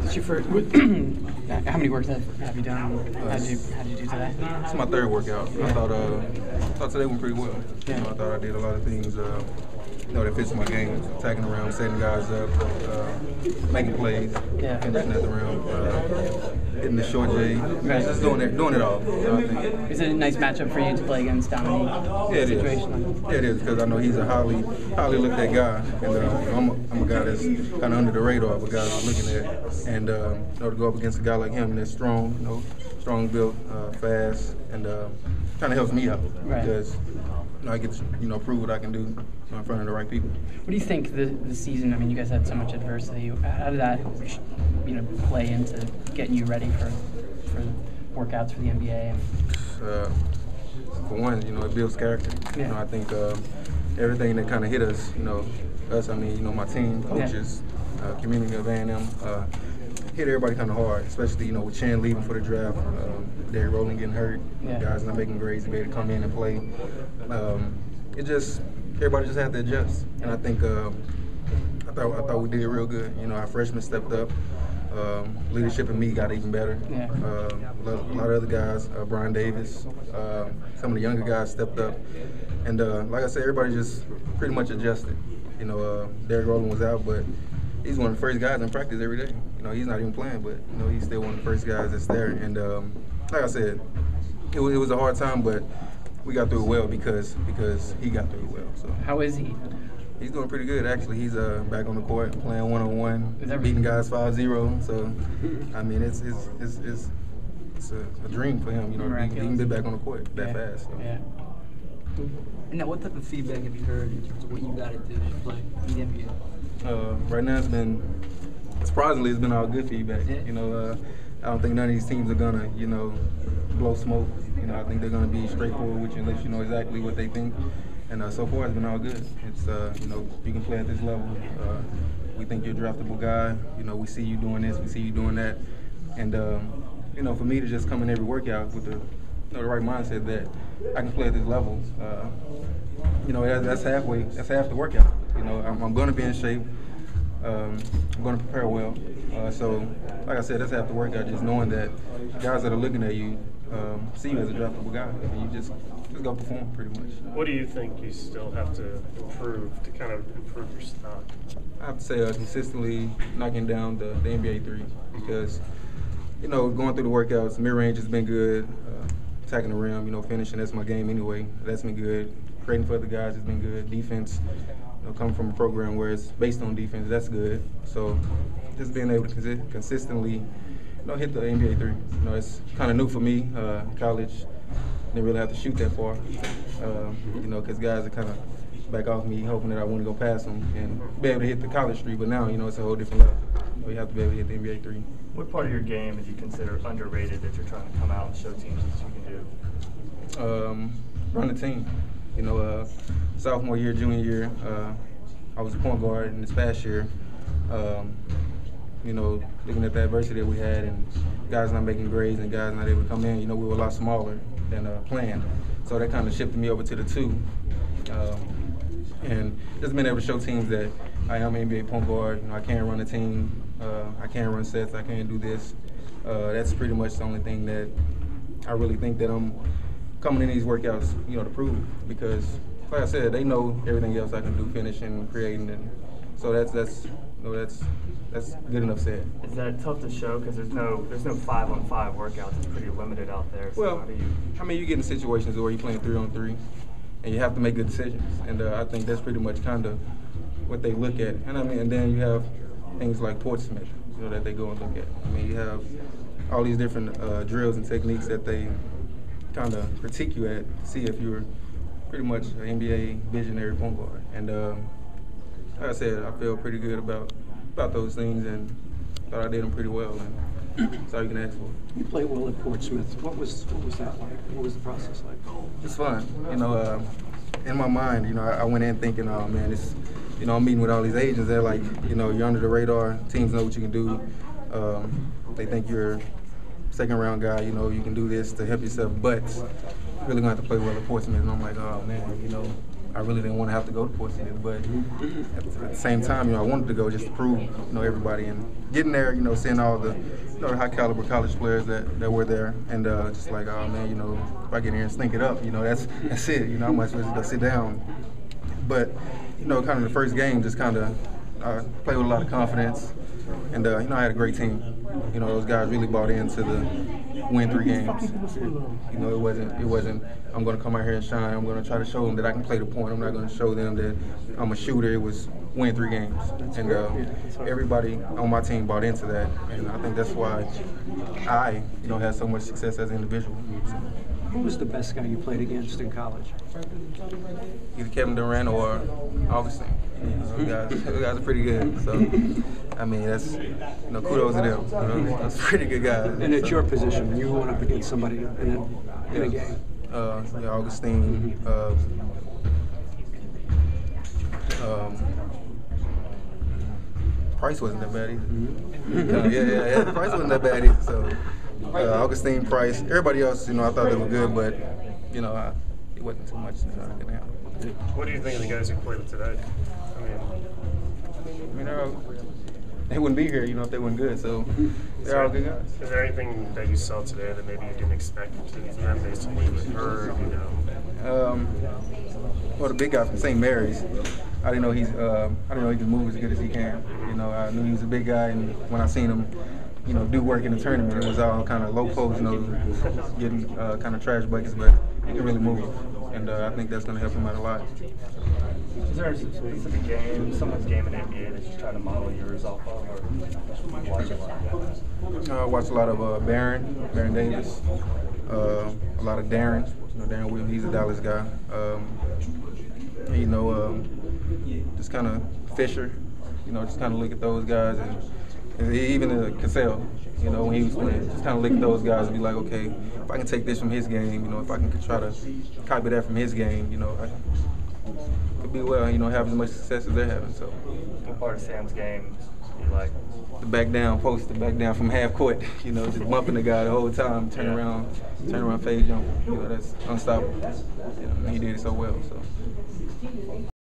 It's your first. How many workouts have you done? How did you do today? It's my third workout. Yeah. I thought today went pretty well. Yeah. I thought I did a lot of things that fits my game. Attacking around, setting guys up, making plays, finishing at the rim, hitting the short J, just doing it all. I think. Is it a nice matchup for you to play against Dominique? Yeah, it is. Yeah, it is, because I know he's a highly looked at guy, and I'm a guy that's kind of under the radar of a guy I'm looking at, and to go up against a guy like him that's strong, strong built, fast, and kind of helps me out because I get to prove what I can do in front of the right people. What do you think the season? I mean, you guys had so much adversity. How did that play into getting you ready for workouts for the NBA? For one, it builds character. Yeah. I think everything that kind of hit us, my team, coaches, community of A&M, hit everybody kind of hard, especially, with Chan leaving for the draft, Derrick Rowland getting hurt, guys not making grades to be able to come in and play. Everybody just had to adjust. And I think, I thought we did real good. Our freshmen stepped up. Leadership in me got even better. Yeah. A lot of other guys, Brian Davis, some of the younger guys stepped up. And like I said, everybody just pretty much adjusted. Derrick Rowland was out, but he's one of the first guys in practice every day. He's not even playing, but he's still one of the first guys that's there. And like I said, it was a hard time, but we got through it well because he got through it well. So how is he? He's doing pretty good, actually. He's back on the court playing one-on-one, beating guys 5-0. So I mean, it's a dream for him. He can be back on the court that fast. So. Yeah. And now, what type of feedback have you heard in terms of what you got to do to play in the NBA? Right now, surprisingly, it's been all good feedback. Yeah. I don't think none of these teams are gonna, blow smoke. I think they're gonna be straightforward with you and let you know exactly what they think. And so far, it's been all good. It's you can play at this level. We think you're a draftable guy. We see you doing this, we see you doing that. And for me to just come in every workout with the right mindset that I can play at this level, that's halfway. That's half the workout. I'm going to be in shape. I'm going to prepare well. So, like I said, that's half the workout. Just knowing that guys that are looking at you see you as a draftable guy, and you just go perform pretty much. What do you think you still have to improve to kind of improve your stock? I have to say consistently knocking down the NBA three because, going through the workouts, mid-range has been good. Attacking the rim, finishing, that's my game anyway. That's been good. Creating for other guys has been good. Defense, coming from a program where it's based on defense, that's good. So just being able to consistently, hit the NBA three. It's kind of new for me. College, didn't really have to shoot that far. Because guys are kind of back off me, hoping that I want to go past them and be able to hit the college three. But now, it's a whole different level. You have to be able to hit the NBA three. What part of your game do you consider underrated that you're trying to come out and show teams that you can do? Run the team. Sophomore year, junior year, I was a point guard in this past year. Looking at the adversity that we had and guys not making grades and guys not able to come in, we were a lot smaller than planned. So that kind of shifted me over to the two. And just being able to show teams that I am an NBA point guard. I can run a team. I can run sets. I can do this. That's pretty much the only thing that I really think that I'm coming in these workouts, to prove. Because, like I said, they know everything else I can do, finishing, creating, and so that's good enough said. Is that tough to show because there's no 5-on-5 workouts? It's pretty limited out there. So well, you get in situations where you're playing 3-on-3, and you have to make good decisions. And I think that's pretty much kind of what they look at. And then you have things like Portsmouth, that they go and look at. You have all these different drills and techniques that they kind of critique you at to see if you're pretty much an NBA visionary point guard. And like I said, I feel pretty good about those things and thought I did them pretty well. And that's all you can ask for. You played well at Portsmouth. What was that like? What was the process like? It's fun. In my mind, I went in thinking, oh man, this. I'm meeting with all these agents. They're like, you're under the radar. Teams know what you can do. They think you're a second-round guy. You can do this to help yourself, but you're really gonna have to play well at Portsmouth. And I'm like, oh man, I really didn't want to have to go to Portsmouth, but at the same time, I wanted to go just to prove, everybody, and getting there, seeing all the, the high caliber college players that were there, and just like, oh man, if I get in here and stink it up, that's it, I might as well just go sit down. But, kind of the first game, just kind of played with a lot of confidence, and I had a great team. Those guys really bought into the win 3 games. It wasn't I'm going to come out here and shine. I'm going to try to show them that I can play the point. I'm not going to show them that I'm a shooter. It was win 3 games. And everybody on my team bought into that. And I think that's why I, had so much success as an individual. Who was the best guy you played against in college? Either Kevin Durant or Augustine. Those guys are pretty good. So, I mean, that's, kudos to them. That's pretty good guys. And at your position, when you went up against somebody in a game? Augustine. Price wasn't that bad either. Price wasn't that bad either. So, Augustine, Price, everybody else, I thought they were good, but, it wasn't too much that I could handle. What do you think of the guys who played today? They wouldn't be here, if they weren't good. So they're all good guys. Is there anything that you saw today that maybe you didn't expect from them based on what you heard? Well, the big guy from St. Mary's, I didn't know he can move as good as he can. I knew he was a big guy, and when I seen him, do work in the tournament, it was all kind of low post, getting kind of trash buckets, but he can really move, and I think that's going to help him out a lot. Is there a specific game, someone's game in the NBA that you're trying to model yours off of, or watch a lot of that? I watch a lot of Baron Davis, a lot of Darren. Darren Williams, he's a Dallas guy. Just kind of Fisher, just kind of look at those guys, and even Cassell, when he was playing, just kind of look at those guys and be like, okay, if I can take this from his game, if I can try to copy that from his game, I could be well, have as much success as they're having. So, what part of Sam's game you like? The back down post, the back down from half court, just bumping the guy the whole time, turn around, fade jump, that's unstoppable. He did it so well. So.